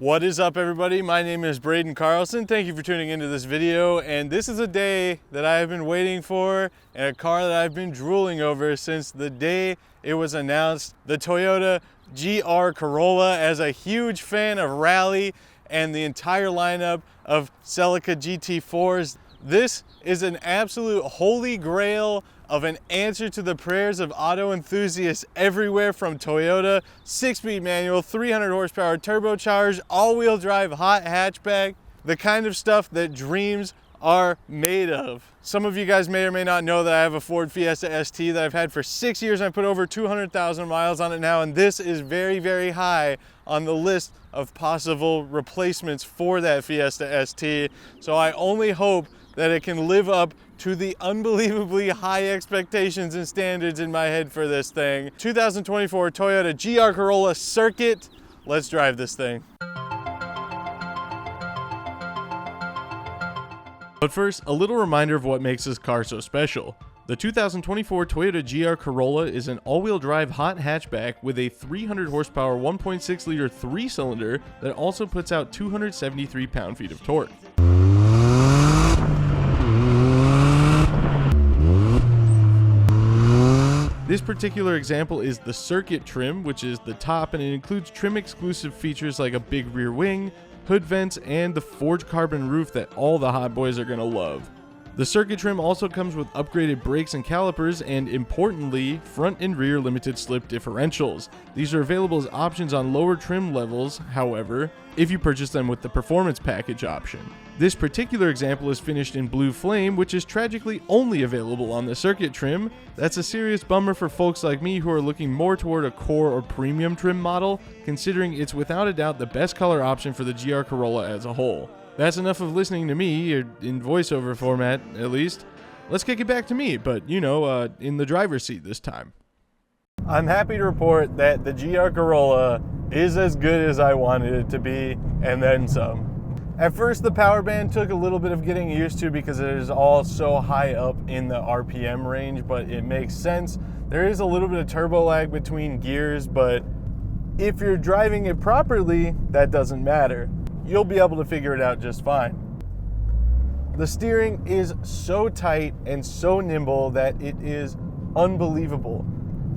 What is up, everybody? My name is Braden Carlson. Thank you for tuning into this video, and this is a day that I have been waiting for and a car that I've been drooling over since the day it was announced. The Toyota GR Corolla. As a huge fan of rally and the entire lineup of Celica GT4s, this is an absolute holy grail of an answer to the prayers of auto enthusiasts everywhere from Toyota. 6-speed manual, 300 horsepower, turbocharged, all-wheel drive, hot hatchback, the kind of stuff that dreams are made of. Some of you guys may or may not know that I have a Ford Fiesta ST that I've had for 6 years. I put over 200,000 miles on it now, and this is very, very high on the list of possible replacements for that Fiesta ST. So I only hope that it can live up to the unbelievably high expectations and standards in my head for this thing. 2024 Toyota GR Corolla Circuit. Let's drive this thing. But first, a little reminder of what makes this car so special. The 2024 Toyota GR Corolla is an all-wheel drive hot hatchback with a 300 horsepower 1.6 liter 3-cylinder that also puts out 273 pound-feet of torque. This particular example is the Circuit trim, which is the top, and it includes trim exclusive features like a big rear wing, hood vents, and the forged carbon roof that all the hot boys are going to love. The Circuit trim also comes with upgraded brakes and calipers, and importantly, front and rear limited slip differentials. These are available as options on lower trim levels, however, if you purchase them with the performance package option. This particular example is finished in blue flame, which is tragically only available on the Circuit trim. That's a serious bummer for folks like me who are looking more toward a core or premium trim model, considering it's without a doubt the best color option for the GR Corolla as a whole. That's enough of listening to me, or in voiceover format at least. Let's kick it back to me, but you know, in the driver's seat this time. I'm happy to report that the GR Corolla is as good as I wanted it to be, and then some. At first, the power band took a little bit of getting used to because it is all so high up in the RPM range, but it makes sense. There is a little bit of turbo lag between gears, but if you're driving it properly, that doesn't matter. You'll be able to figure it out just fine. The steering is so tight and so nimble that it is unbelievable.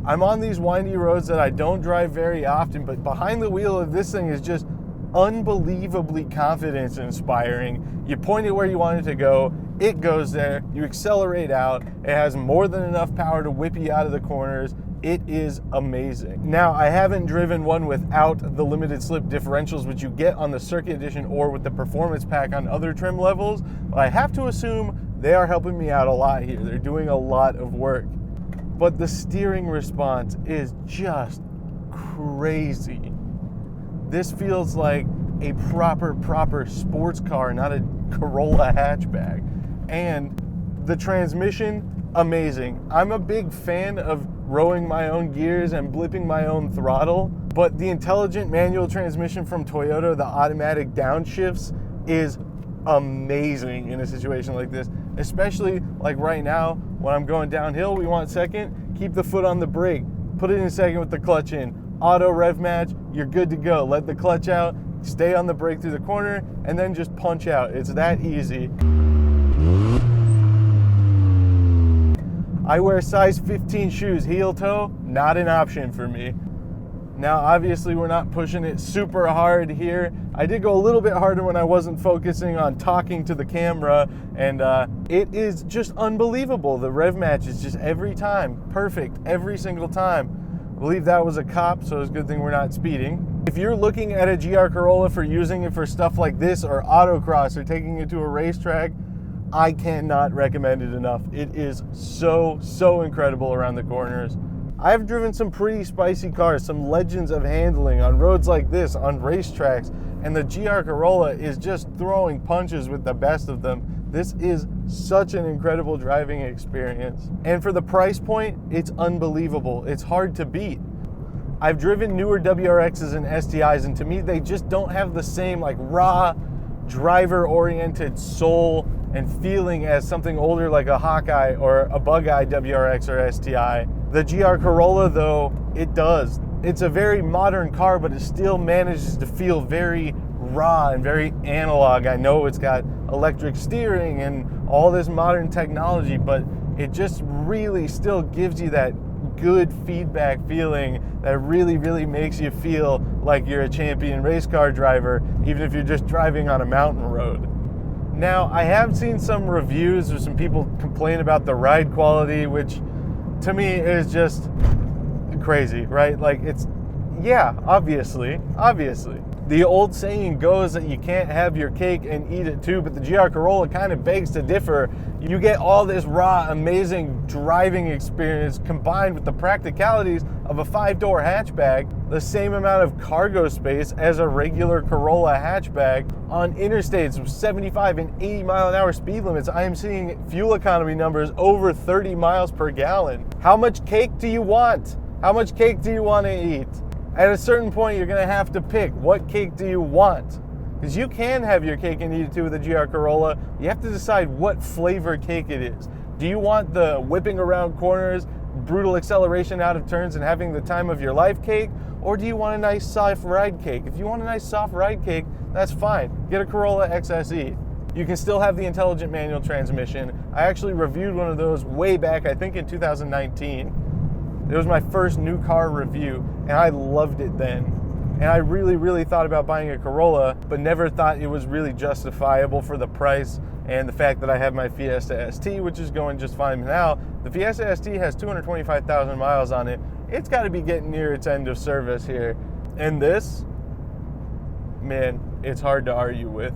I'm on these windy roads that I don't drive very often, but behind the wheel of this thing is just unbelievably confidence inspiring. You point it where you want it to go, it goes there, you accelerate out, it has more than enough power to whip you out of the corners. It is amazing. Now, I haven't driven one without the limited slip differentials, which you get on the Circuit Edition or with the Performance Pack on other trim levels, but I have to assume they are helping me out a lot here. They're doing a lot of work. But the steering response is just crazy. This feels like a proper sports car, not a Corolla hatchback. And the transmission, amazing. I'm a big fan of rowing my own gears and blipping my own throttle, but the intelligent manual transmission from Toyota, the automatic downshifts, is amazing in a situation like this. Especially like right now, when I'm going downhill, we want second, keep the foot on the brake, put it in second with the clutch in, auto rev match, you're good to go. Let the clutch out, stay on the brake through the corner, and then just punch out. It's that easy. I wear size 15 shoes, heel toe, not an option for me. Now, obviously, we're not pushing it super hard here. I did go a little bit harder when I wasn't focusing on talking to the camera, and it is just unbelievable. The rev match is just every time perfect, every single time. I believe that was a cop, so it's a good thing we're not speeding. If you're looking at a GR Corolla for using it for stuff like this or autocross or taking it to a racetrack, I cannot recommend it enough. It is so incredible around the corners. I've driven some pretty spicy cars, some legends of handling on roads like this, on racetracks, and the GR Corolla is just throwing punches with the best of them. This is such an incredible driving experience. And for the price point, it's unbelievable. It's hard to beat. I've driven newer WRXs and STIs, and to me, they just don't have the same like raw, driver-oriented soul and feeling as something older like a Hawkeye or a Bug-Eye WRX or STI. The GR Corolla, though, it does. It's a very modern car, but it still manages to feel very raw and very analog. I know it's got electric steering and all this modern technology, but it just really still gives you that good feedback feeling that really, really makes you feel like you're a champion race car driver, even if you're just driving on a mountain road. Now, I have seen some reviews or some people complain about the ride quality, which to me is just crazy, right? Like, it's, yeah, obviously. The old saying goes that you can't have your cake and eat it too, but the GR Corolla kind of begs to differ. You get all this raw, amazing driving experience combined with the practicalities of a 5-door hatchback, the same amount of cargo space as a regular Corolla hatchback on interstates with 75 and 80 mile an hour speed limits. I am seeing fuel economy numbers over 30 miles per gallon. How much cake do you want? How much cake do you want to eat? At a certain point, you're going to have to pick what cake do you want. Because you can have your cake and eat it too with a GR Corolla. You have to decide what flavor cake it is. Do you want the whipping around corners, brutal acceleration out of turns, and having the time of your life cake? Or do you want a nice soft ride cake? If you want a nice soft ride cake, that's fine. Get a Corolla XSE. You can still have the intelligent manual transmission. I actually reviewed one of those way back, I think in 2019. It was my first new car review, and I loved it then. And I really, really thought about buying a Corolla, but never thought it was really justifiable for the price and the fact that I have my Fiesta ST, which is going just fine now. The Fiesta ST has 225,000 miles on it. It's got to be getting near its end of service here. And this, man, it's hard to argue with.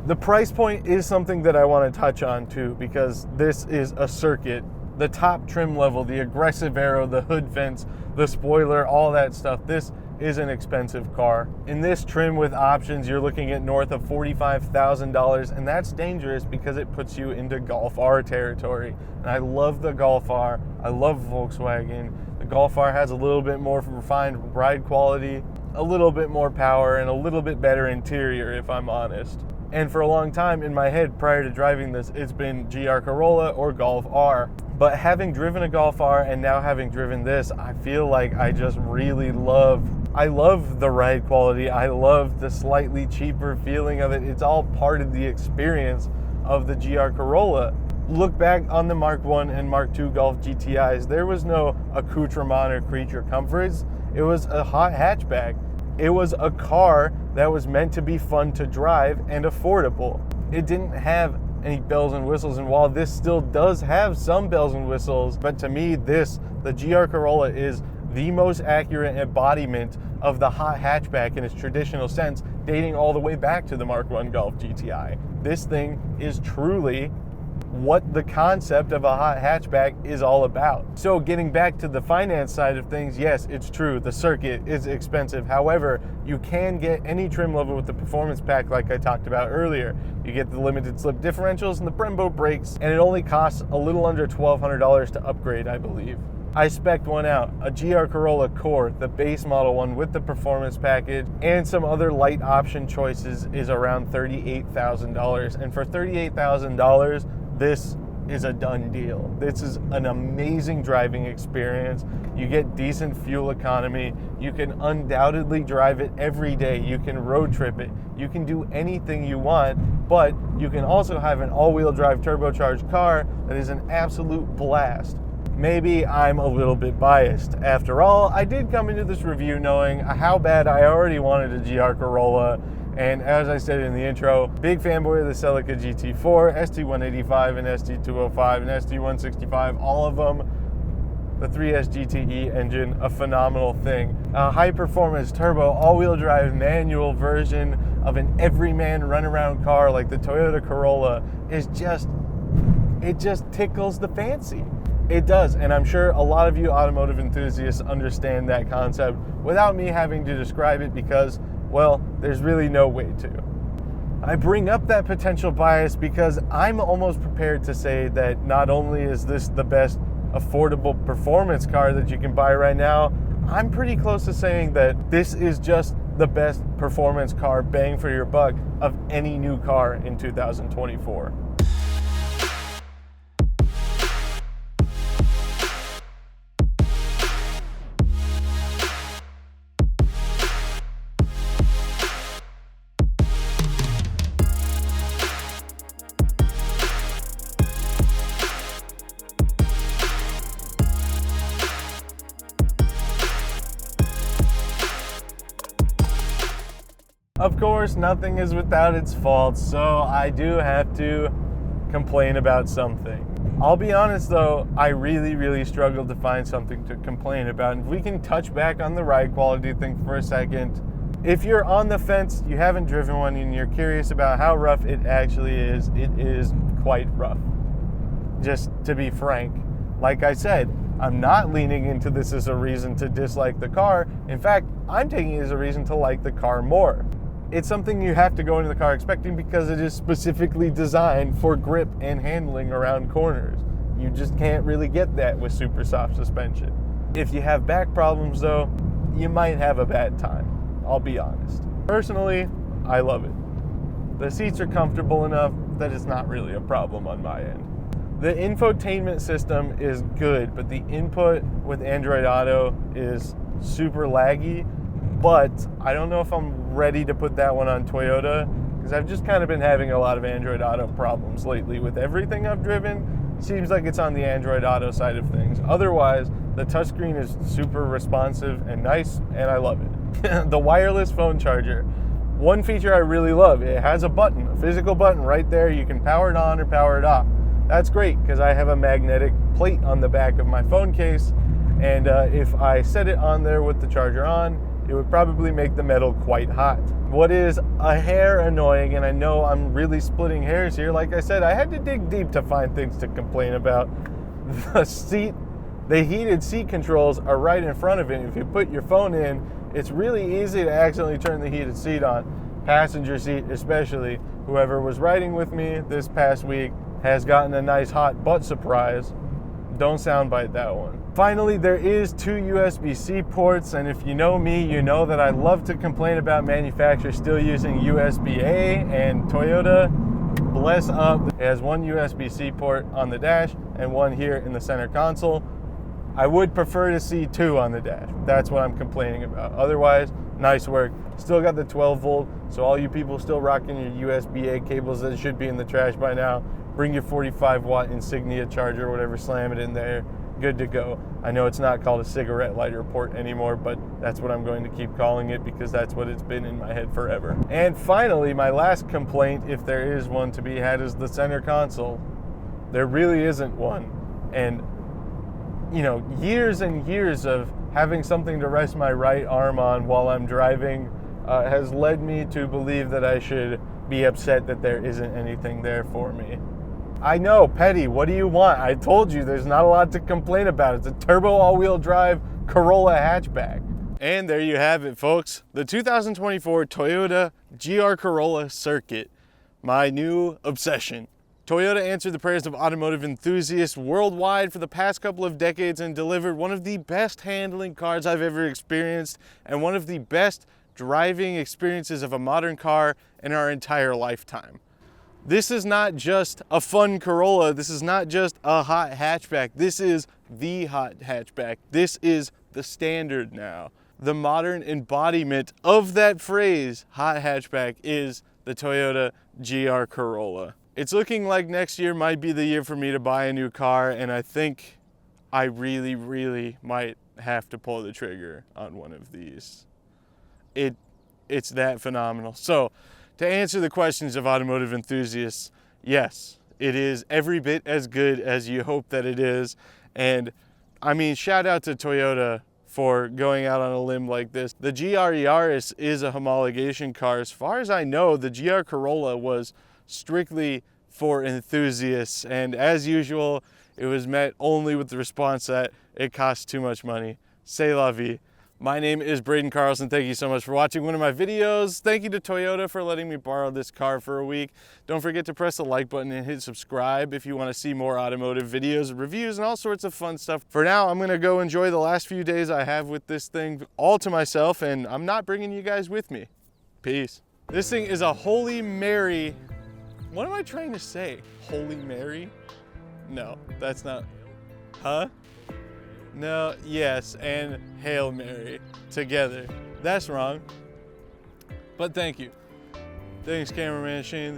The price point is something that I want to touch on too, because this is a circuit. The top trim level, the aggressive aero, the hood vents, the spoiler, all that stuff. This is an expensive car. In this trim with options, you're looking at north of $45,000, and that's dangerous because it puts you into Golf R territory. And I love the Golf R. I love Volkswagen. The Golf R has a little bit more refined ride quality, a little bit more power, and a little bit better interior, if I'm honest. And for a long time in my head prior to driving this, it's been GR Corolla or Golf R. But having driven a Golf R and now having driven this, I feel like I just really love the ride quality. I love the slightly cheaper feeling of it. It's all part of the experience of the GR Corolla. Look back on the Mark I and Mark II Golf GTIs. There was no accoutrement or creature comforts. It was a hot hatchback. It was a car that was meant to be fun to drive and affordable. It didn't have any bells and whistles, and while this still does have some bells and whistles, but to me the GR Corolla is the most accurate embodiment of the hot hatchback in its traditional sense, dating all the way back to the Mark I Golf GTI. This thing is truly what the concept of a hot hatchback is all about. So getting back to the finance side of things, yes, it's true, the circuit is expensive. However, you can get any trim level with the performance pack like I talked about earlier. You get the limited slip differentials and the Brembo brakes, and it only costs a little under $1,200 to upgrade, I believe. I spec'd one out, a GR Corolla Core, the base model one with the performance package, and some other light option choices is around $38,000. And for $38,000, this is a done deal. This is an amazing driving experience. You get decent fuel economy. You can undoubtedly drive it every day. You can road trip it. You can do anything you want, but you can also have an all-wheel drive turbocharged car that is an absolute blast. Maybe I'm a little bit biased. After all, I did come into this review knowing how bad I already wanted a GR Corolla. And as I said in the intro, big fanboy of the Celica GT4, ST185 and ST205 and ST165, all of them. The 3S GTE engine, a phenomenal thing. A high performance turbo all-wheel drive manual version of an everyman runaround car like the Toyota Corolla is it just tickles the fancy. It does, and I'm sure a lot of you automotive enthusiasts understand that concept without me having to describe it because, well, there's really no way to. I bring up that potential bias because I'm almost prepared to say that not only is this the best affordable performance car that you can buy right now, I'm pretty close to saying that this is just the best performance car bang for your buck of any new car in 2024. Of course, nothing is without its faults, so I do have to complain about something. I'll be honest though, I really struggled to find something to complain about. And if we can touch back on the ride quality thing for a second, if you're on the fence, you haven't driven one, and you're curious about how rough it actually is, it is quite rough. Just to be frank, like I said, I'm not leaning into this as a reason to dislike the car. In fact, I'm taking it as a reason to like the car more. It's something you have to go into the car expecting because it is specifically designed for grip and handling around corners. You just can't really get that with super soft suspension. If you have back problems though, you might have a bad time, I'll be honest. Personally, I love it. The seats are comfortable enough that it's not really a problem on my end. The infotainment system is good, but the input with Android Auto is super laggy. But I don't know if I'm ready to put that one on Toyota, because I've just kind of been having a lot of Android Auto problems lately with everything I've driven. Seems like it's on the Android Auto side of things. Otherwise, the touchscreen is super responsive and nice, and I love it. The wireless phone charger. One feature I really love, it has a button, a physical button right there. You can power it on or power it off. That's great, because I have a magnetic plate on the back of my phone case, and if I set it on there with the charger on, it would probably make the metal quite hot. What is a hair annoying, and I know I'm really splitting hairs here, like I said, I had to dig deep to find things to complain about. The heated seat controls are right in front of it. If you put your phone in, it's really easy to accidentally turn the heated seat on. Passenger seat especially. Whoever was riding with me this past week has gotten a nice hot butt surprise. Don't soundbite that one. Finally, there is 2 USB-C ports, and if you know me, you know that I love to complain about manufacturers still using USB-A, and Toyota, bless up, it has 1 USB-C port on the dash and 1 here in the center console. I would prefer to see 2 on the dash. That's what I'm complaining about. Otherwise, nice work. Still got the 12 volt, so all you people still rocking your USB-A cables that should be in the trash by now, bring your 45 watt Insignia charger or whatever, slam it in there, good to go. I know it's not called a cigarette lighter port anymore, but that's what I'm going to keep calling it because that's what it's been in my head forever. And finally, my last complaint, if there is one to be had, is the center console. There really isn't one. And you know, years and years of having something to rest my right arm on while I'm driving has led me to believe that I should be upset that there isn't anything there for me. I know, petty, what do you want? I told you there's not a lot to complain about. It's a turbo all-wheel drive Corolla hatchback. And there you have it, folks. The 2024 Toyota GR Corolla Circuit, my new obsession. Toyota answered the prayers of automotive enthusiasts worldwide for the past couple of decades and delivered one of the best handling cars I've ever experienced and one of the best driving experiences of a modern car in our entire lifetime. This is not just a fun Corolla. This is not just a hot hatchback. This is the hot hatchback. This is the standard now. The modern embodiment of that phrase, hot hatchback, is the Toyota GR Corolla. It's looking like next year might be the year for me to buy a new car, and I think I really might have to pull the trigger on one of these. It's that phenomenal. So, to answer the questions of automotive enthusiasts, yes, it is every bit as good as you hope that it is. And I mean, shout out to Toyota for going out on a limb like this. The GR Yaris is a homologation car. As far as I know, the GR Corolla was strictly for enthusiasts. And as usual, it was met only with the response that it costs too much money. C'est la vie. My name is Braden Carlson. Thank you so much for watching one of my videos. Thank you to Toyota for letting me borrow this car for a week. Don't forget to press the like button and hit subscribe if you want to see more automotive videos, reviews, and all sorts of fun stuff. For now, I'm going to go enjoy the last few days I have with this thing all to myself, and I'm not bringing you guys with me. Peace. This thing is a Holy Mary. What am I trying to say? Holy Mary? No, that's not. Huh? No, yes, and Hail Mary together. That's wrong. But thank you. Thanks, cameraman Shane.